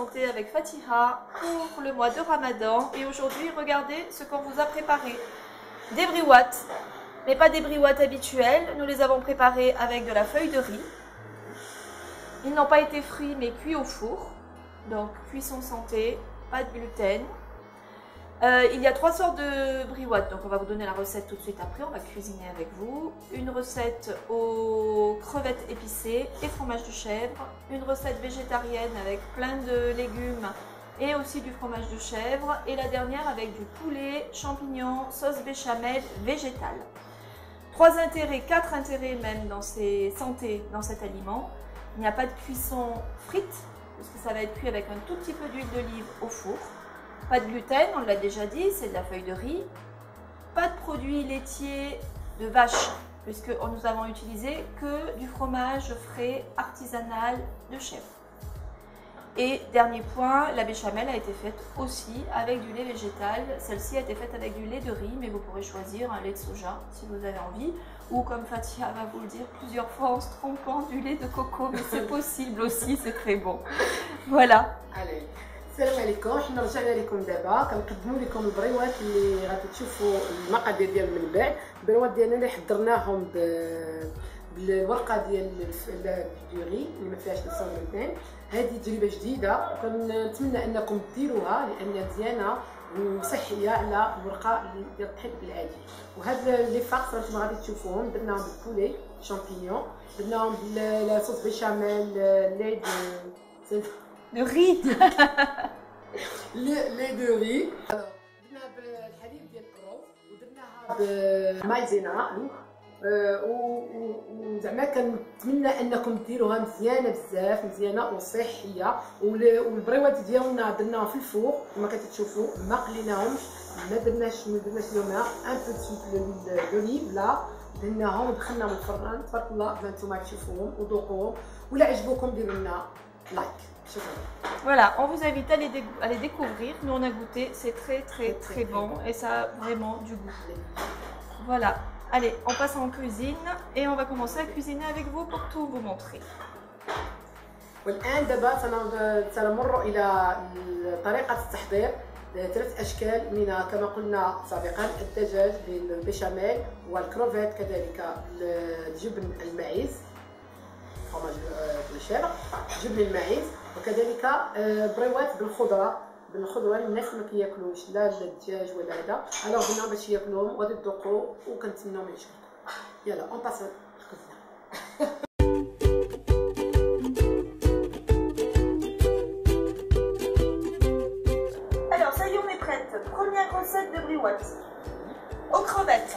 santé avec Fatiha pour le mois de Ramadan. Et aujourd'hui, regardez ce qu'on vous a préparé. Des briouates, mais pas des briouates habituelles. Nous les avons préparées avec de la feuille de riz. Ils n'ont pas été frits, mais cuits au four. Donc, cuisson santé, pas de gluten. Il y a 3 sortes de briouates, donc on va vous donner la recette tout de suite après, on va cuisiner avec vous. Une recette aux crevettes épicées et fromage de chèvre. Une recette végétarienne avec plein de légumes et aussi du fromage de chèvre. Et la dernière avec du poulet, champignons, sauce béchamel végétale. 3 intérêts, 4 intérêts même dans ces santé dans cet aliment. Il n'y a pas de cuisson frite, puisque ça va être cuit avec un tout petit peu d'huile d'olive au four. Pas de gluten, on l'a déjà dit, c'est de la feuille de riz. Pas de produits laitiers de vache, puisque nous avons utilisé que du fromage frais artisanal de chèvre. Et dernier point, la béchamel a été faite aussi avec du lait végétal. Celle-ci a été faite avec du lait de riz, mais vous pourrez choisir un lait de soja si vous avez envie. Ou comme Fatiha va vous le dire plusieurs fois en se trompant, du lait de coco, mais c'est possible aussi, c'est très bon. Voilà. Allez. السلام عليكم. حنا رجعنا لكم دابا كنقدموا لكم البريوات اللي غادي تشوفوا المقادير ديالهم من بعد. البريوات ديالنا اللي حضرناهم بالورقه ديال الدوري اللي ما فيهاش الصومتين. هذه تجربه جديده وكنتمنى انكم ديروها لان مزيانه وصحيه على الورقه ديال الطحين العادي. وهاد لي فاكس انتم غادي تشوفوهم درناهم بالبولي شامبينيون، درناهم بالصوص بيشاميل لي Le riz. لي دو ري. درنا بالحليب ديال الرز ودرناها بالمايزينا وزعما كنتمنى انكم ديروها مزيانه بزاف، مزيانه وصحيه. والبريوات ديالنا درناهم في الفوق كما كتشوفوا، ما قليناهمش، ما درناش لهم ان بو سوبل دوليف، لا درناهم ودخلناهم الفران. تبارك الله انتم تشوفوهم وذوقوهم، ولا عجبوكم ديروا لنا لايك. Voilà, on vous invite à les découvrir. Nous on a goûté, c'est très bon et ça a vraiment du goût. Voilà, allez, on passe en cuisine et on va commencer à cuisiner avec vous pour tout vous montrer. والآن دابا سنمر إلى طريقة التحضير. 3 أشكال منها كما قلنا سابقا: الدجاج بالبيشاميل، والكروفيت كذلك الجبن الماعيز، فرماج بالشعر، جبن الماعيز، وكذلك بريوات بالخضره الناس ما كياكلوش لا الدجاج ولا هذا. انا قلنا باش ياكلوهم وغادي تذوقوا وكنتمناو يعجبكم. يلا اون باس الكوزينه. Alors ça y est, on est prête. Première recette de briouates aux crevettes.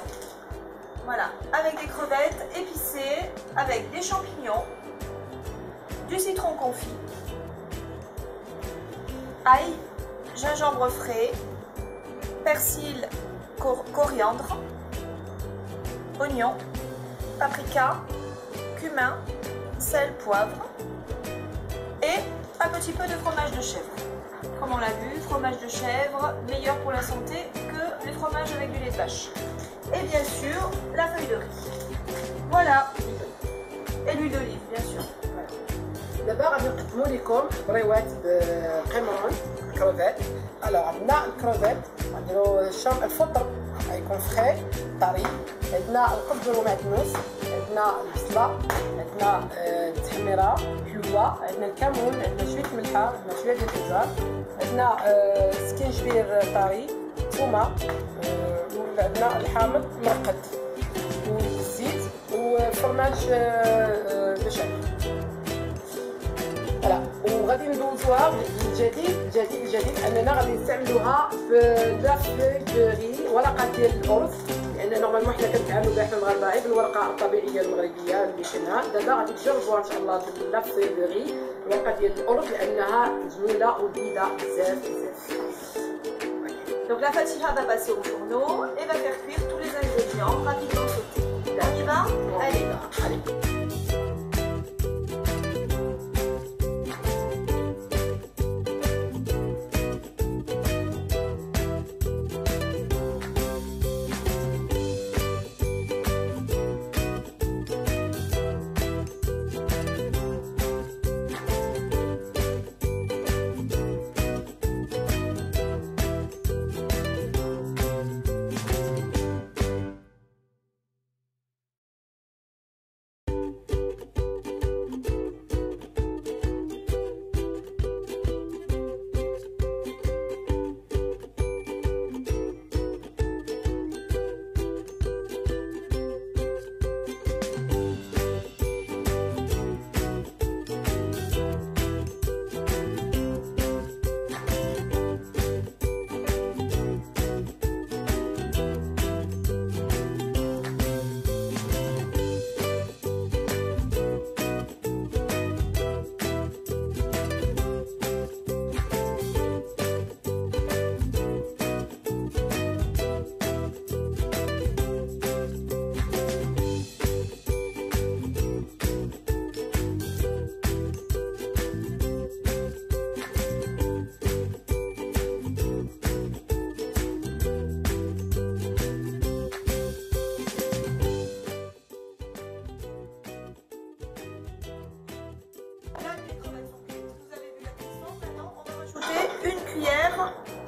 Voilà, avec des crevettes épicées, avec des champignons, du citron confit, ail, gingembre frais, persil, coriandre, oignon, paprika, cumin, sel, poivre et un petit peu de fromage de chèvre. Comme on l'a vu, fromage de chèvre, meilleur pour la santé que les fromages avec du lait de vache. Et bien sûr, la feuille de riz. Voilà. Et l'huile d'olive, bien sûr. دابا غادي نقدموا لكم بريوات بقمرون كروفيت. عندنا الكروفيت غنديروا الفطر غيكون فخي طري، عندنا القزبر ومعدنوس، عندنا البصله، عندنا التحميره حلوه، عندنا الكمون، عندنا شويه ملحه، عندنا شويه ديال الخضار، عندنا سكينجبير طري، ثومه، وعندنا الحامض مرقد والزيت وفرماج بشاميل. فوالا، وغادي ندوزوها الجديد اننا غادي نستعملوها في لا فوي دو ري، ورقه ديال الارز، لان نورمالمون حنا كنتعاملوا بها حنا المغاربه غير بالورقه الطبيعيه المغربيه اللي كنا. دابا غادي تجربوها ان شاء الله لا فوي دو ري، ورقه ديال الارز، لانها زوينه ولذيذه بزاف بزاف. Donc la fatiha va passer au fourneau et va faire cuire tous les ingrédients rapidement sautés. On y va? Allez.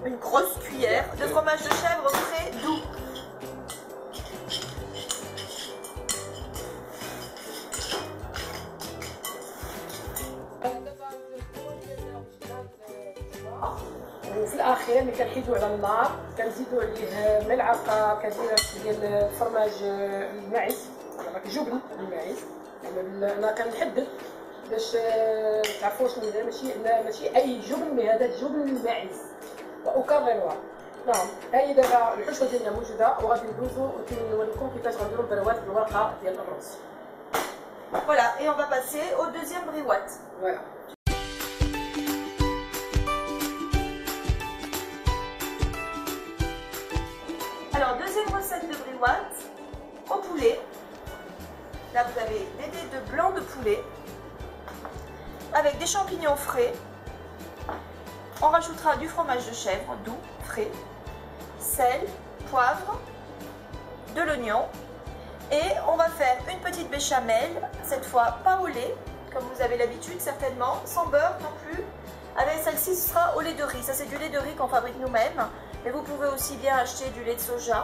une grosse cuillère de fromage de chèvre frais doux. وفي الاخير ملي كنحيدو على النار كنزيدو عليه ملعقه كبيره ديال الفرماج الماعز ولا جبن الماعز. انا كنحدد باش تعرفوا شنو هذا، ماشي اي جبن، مي هذا الجبن الماعز. واكررها. نعم، هاي دابا الحشوه ديالنا موجوده وغادي ندوزو ونوريكم كيفاش غنديروا البروات بالورقه ديال الرز. Voilà, et on va passer au deuxième briouate. Voilà. Alors, deuxième recette de briouate au poulet. Là, vous avez des dés de blanc de poulet avec des champignons frais. On rajoutera du fromage de chèvre doux, frais, sel, poivre, de l'oignon. Et on va faire une petite béchamel, cette fois pas au lait, comme vous avez l'habitude certainement, sans beurre non plus. Avec celle-ci, ce sera au lait de riz. Ça, c'est du lait de riz qu'on fabrique nous-mêmes. Mais vous pouvez aussi bien acheter du lait de soja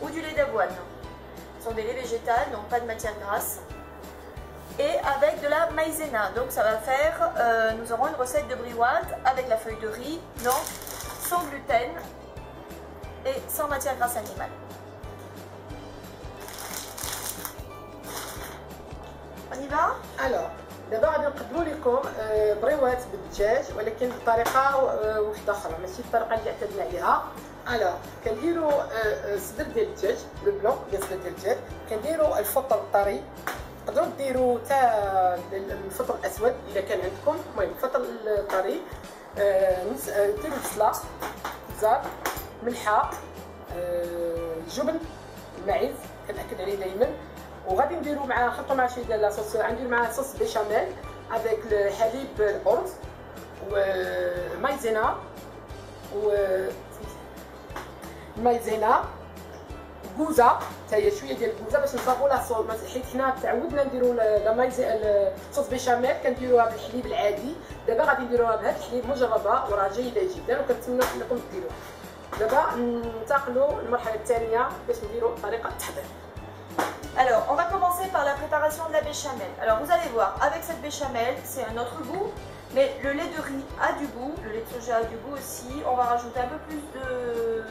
ou du lait d'avoine. Ce sont des laits végétales, donc pas de matière grasse. Et avec de la maïzena. Donc ça va faire, nous aurons une recette de briouate avec la feuille de riz, donc sans gluten et sans matière grasse animale. On y va? Alors, دابا غادي نقدموا لكم بريوات بالدجاج، ولكن بطريقه واحده اخرى ماشي الطريقه اللي اعتدنا عليها. الو كنديروا صدر ديال الدجاج، لو بلون ديال صدر ديال الدجاج، كنديروا الفطر الطري. تقدروا ديروا حتى الفطر الاسود اذا كان عندكم. المهم الفطر الطري ديروا بصله، زار، ملحه، جبن الماعز كنأكد عليه دائما. وغادي نديرو مع نحطو مع شي ديال لاصوص، غندير مع صوص بيشاميل افيك الحليب الارز ومايزينا كوزا، حتى هي شويه ديال الكوزا باش نصاوبو لاصوص، حيت حنا تعودنا نديرو الصوص بيشاميل كنديروها بالحليب العادي. دابا غادي نديروها بهذا الحليب مجربه وراه جيده جدا، وكنتمنى انكم ديروها. دابا ننتقلوا للمرحله الثانيه باش نديروا طريقه التحضير. Alors, on va commencer par la préparation de la béchamel. Alors, vous allez voir, avec cette béchamel, c'est un autre goût, mais le lait de riz a du goût, le lait de soja a du goût aussi. On va rajouter un peu plus de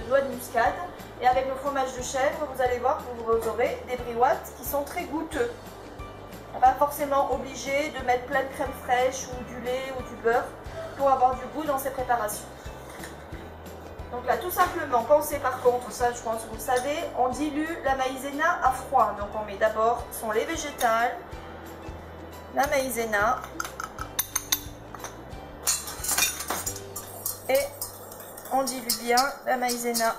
noix de muscade. Et avec le fromage de chèvre, vous allez voir que vous aurez des briouates qui sont très goûteux. On va forcément obligé de mettre plein de crème fraîche ou du lait ou du beurre pour avoir du goût dans ces préparations. Donc là, tout simplement, pensez par contre, ça je pense que vous le savez, on dilue la maïzena à froid. Donc on met d'abord son lait végétal, la maïzena et on dilue bien la maïzena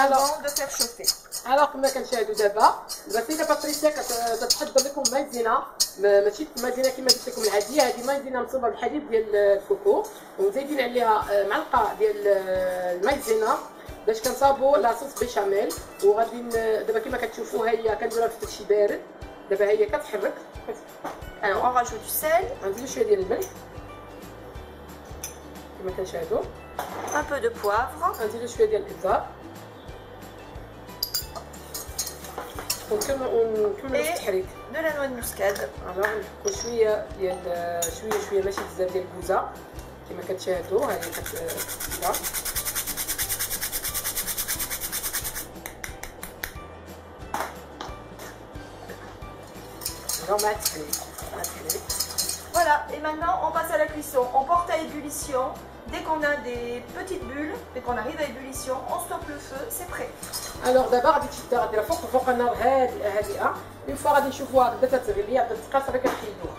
avant de faire chauffer. Alors كما كنشاهدوا دابا السيده باتريسيا كتحضر لكم مايزينا، ماشي مايزينا كما قلت لكم العاديه، هذه مايزينا مصوبه بالحليب ديال الكوكو ومزيدين عليها معلقه ديال المايزينا باش كنصاوبوا لاصوص بيشاميل. وغادي دابا كما كتشوفوا هي كنديروها في داكشي بارد. دابا هي كتحرك. Alors on rajoute du sel, غنديروا شويه ديال الملح كما كنشاهدوا، un peu de poivre, غنديروا شويه ديال الابزار ونكملوا التحريك. de la noix de muscade. alors نحطوا شويه ديال شويه ماشي بزاف ديال الكوزه كما كتشاهدوا. ها هي كتبدا مع التحريك. Voilà, et maintenant on passe à la cuisson. On porte à ébullition. Dès qu'on a des petites bulles, dès qu'on arrive à ébullition, on stoppe le feu, c'est prêt. Alors دابا غادي تشدها غديرها فوق النار هادئه. اون فوا غادي نشوفوها بدات تغلي، بدات تقاص، راه كنحيدوها.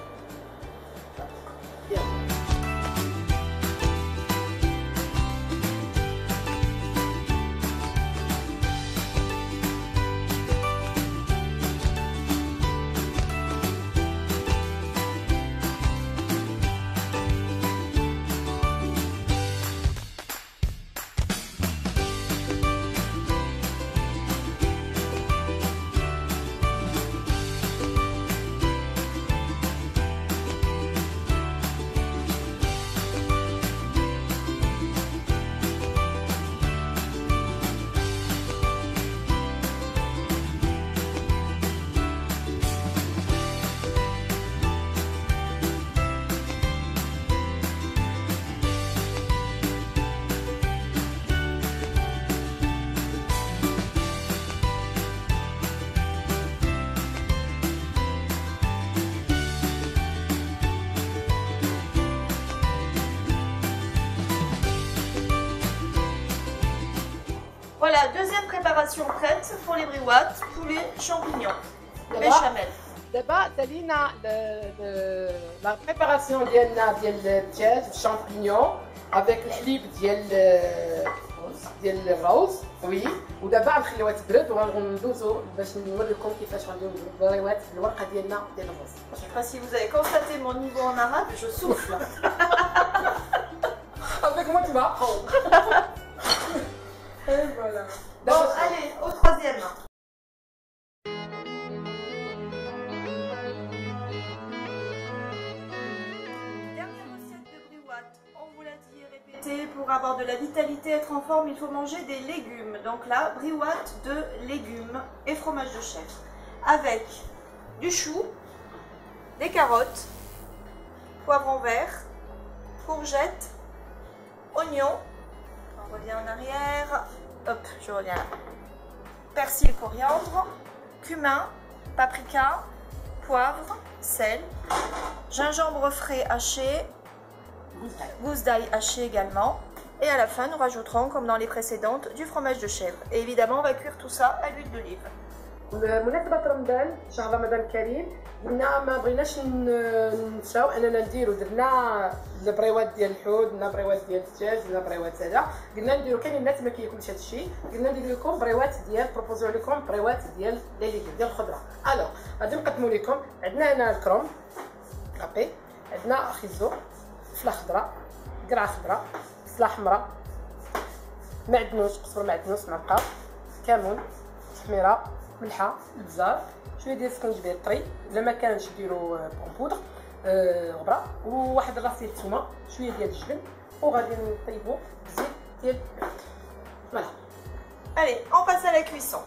Voilà, deuxième préparation prête pour les briouates, poulet, champignons, béchamel. D'abord, تالينا la préparation ديال الدجاج بالشامبينيون avec الحليب ديال الروز وي ودابا غنخليوها تبرد وغندوزو باش نوريكم كيفاش غنديرو البريوات بالورقه ديالنا ديال الروز. Je sais pas si vous avez constaté mon niveau en arabe, je souffle. Avec moi tu vas apprendre. Et voilà. Bon, allez, au troisième. Dernière recette de briouate. On vous l'a dit et répété, pour avoir de la vitalité, être en forme, il faut manger des légumes. Donc là, briouate de légumes et fromage de chèvre. Avec du chou, des carottes, poivrons verts, courgettes, oignons. On revient en arrière. Hop, je reviens là. Persil, coriandre, cumin, paprika, poivre, sel, gingembre frais haché, gousse d'ail haché également. Et à la fin, nous rajouterons, comme dans les précédentes, du fromage de chèvre. Et évidemment, on va cuire tout ça à l'huile d'olive. بمناسبة رمضان شهر رمضان الكريم قلنا ما بغيناش ننساو اننا درنا البريوات ديال الحوت، درنا بريوات ديال الدجاج، درنا بريوات هذا، قلنا نديرو كاين الناس ما كياكلش هذا الشيء، قلنا ندير لكم بريوات ديال بروبوزيو لكم بريوات ديال لي ليغوم ديال الخضره. الوغ غادي نقدموا لكم عندنا هنا الكروم كابي، عندنا خيزو، فله خضراء، قرعه خضراء، بصله حمراء، معدنوس، قصر معدنوس معقر، كمون، تحميره، ملحه، البزار، شويه ديال السكنجبير طري، الا ما كانش ديروا بون بودر غبره، وواحد الراس ديال الثومه، شويه ديال الجبن، وغادي نطيبوا بزيت ديال فوالا. Allez, on passe à la cuisson.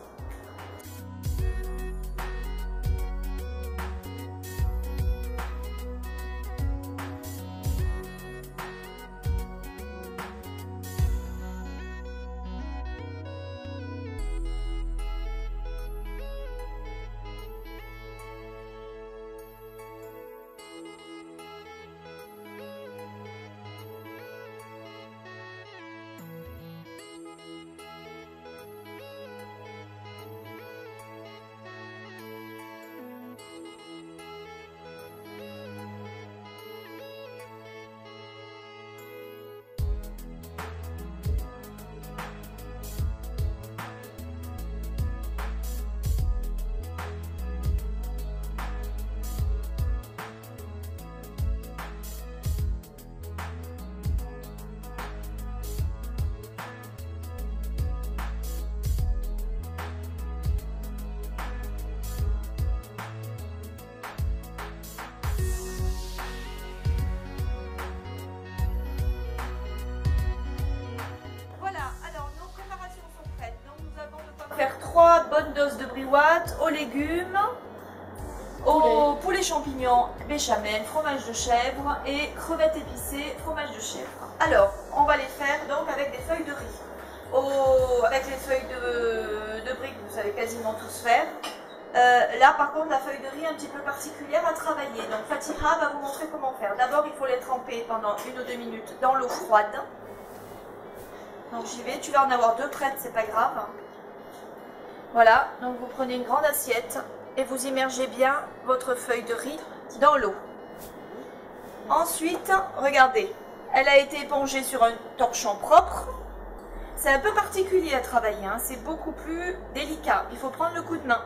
Faire 3 bonnes doses de briouate aux légumes, au poulet champignons, béchamel, fromage de chèvre et crevettes épicées, fromage de chèvre. Alors, on va les faire donc avec des feuilles de riz. Avec les feuilles de brie que vous savez quasiment tous faire. Là par contre la feuille de riz est un petit peu particulière à travailler. Donc Fatiha va vous montrer comment faire. D'abord il faut les tremper pendant 1 ou 2 minutes dans l'eau froide. Donc j'y vais, tu vas en avoir 2 prêtes, c'est pas grave. Voilà, donc vous prenez une grande assiette et vous immergez bien votre feuille de riz dans l'eau. Ensuite, regardez, elle a été épongée sur un torchon propre. C'est un peu particulier à travailler, hein. C'est beaucoup plus délicat. Il faut prendre le coup de main.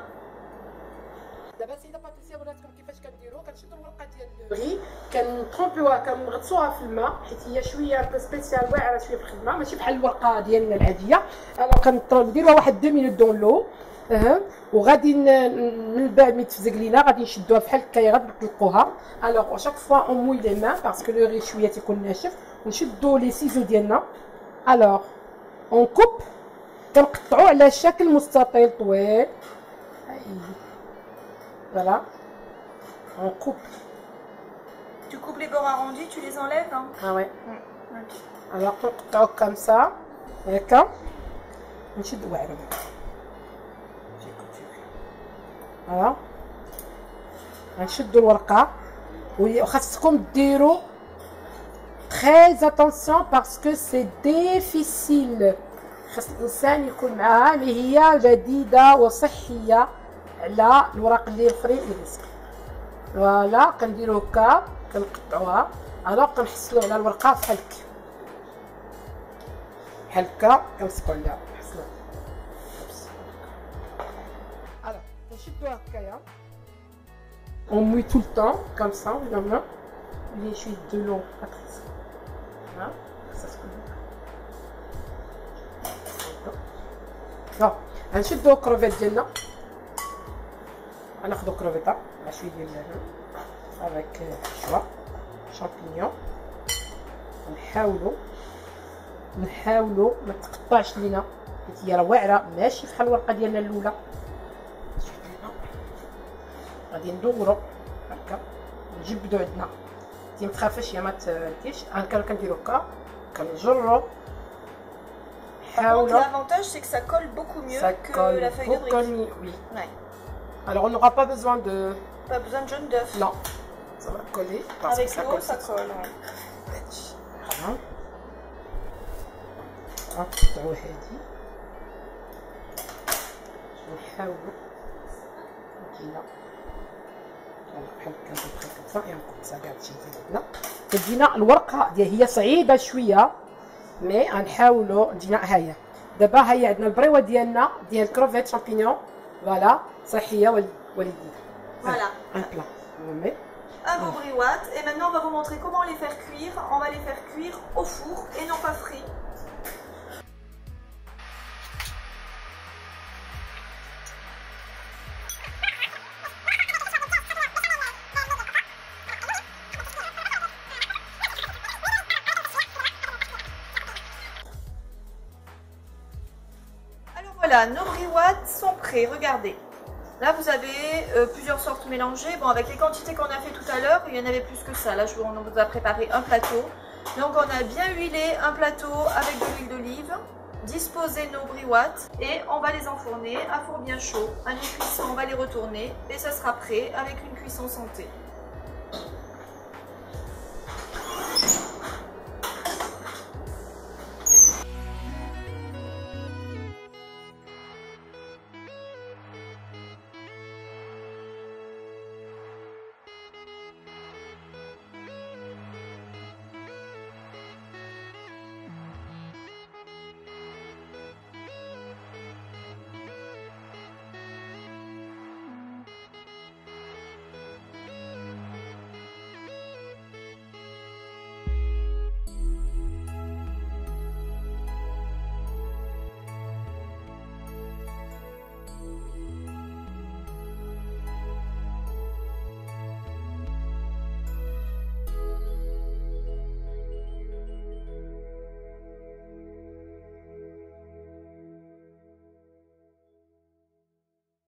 دابا السيده باتريسيا وراتكم كيفاش كنديروا. كنشدوا الورقه ديال الري كنطرومبيوها كنغطسوها في الماء حيت هي شويه بو سبيسيال واعره شويه في الخدمه ماشي بحال الورقه ديالنا العاديه. الوغ كنديروها واحد 2 مينوت دون لو وغادي من بعد ملي تفزق لينا غادي نشدوها بحال هكايا غادي نطلقوها. الوغ شاك فوا اون موي لي مان باسكو لو ري شويه تيكون ناشف. نشدو لي سيزو ديالنا. الوغ اون كوب كنقطعو على شكل مستطيل طويل. Voilà, on coupe. Tu coupes les bords arrondis, tu les enlèves hein? Ah ouais. Okay. Alors on coupe comme ça. D'accord. نشد واعره. Voilà. غنشدوا الورقه وخاصكم ديروا très attention parce que c'est difficile. خاص الانسان يكون معاها اللي هي جديده وصحيه على الوراق اللي الاخرين اللي رزق. فوالا كنديرو هكا كنقطعوها الوغ كنحصلو على الورقه بحال هكا كنمسكو عليها نحصلو. الوغ كنشدو هكايا on mouille tout le temps comme ça évidemment. Les chutes de l'eau Patrice. Voilà, ça se connaît. Non, غنشدو الكروفيت ديالنا. غناخدو كروفيطه مع شويه ديال افيك شوا شامبينيون. نحاولوا ما تقطعش لينا حيت هي راه واعره ماشي بحال الورقه ديالنا الاولى. غادي ندورو هكا نجبدو عندنا ما تخافش يا ما تديش هكا كنديرو هكا كنجرو. L'avantage c'est que ça colle beaucoup mieux que la feuille de brique. Oui. Ouais. Alors on n'aura pas besoin de... Pas besoin de jaune d'œuf. Non, ça va coller. Parce avec que ça l'eau, colle. ça colle. Ouais. Voilà. نقطعو هادي نحاولو نجينا بحال هكا نقصها كاع هادشي ديالنا. كتجينا الورقه ديال هي صعيبه شويه مي غنحاولو نجينا. ها هي دابا هي عندنا البريوه ديالنا ديال الكروفيت شامبينيون. فوالا صحيه ولذيذه. Voilà. Un plat. On met. Un beau briouat. Et maintenant on va vous montrer comment les faire cuire. On va les faire cuire au four et non pas frits. Voilà, nos briouates sont prêts, regardez. Là, vous avez plusieurs sortes mélangées. Bon, avec les quantités qu'on a fait tout à l'heure, il y en avait plus que ça. Là, on vous a préparé un plateau. Donc, on a bien huilé un plateau avec de l'huile d'olive. Disposer nos briouates et on va les enfourner à four bien chaud. À une cuisson, on va les retourner et ça sera prêt avec une cuisson santé.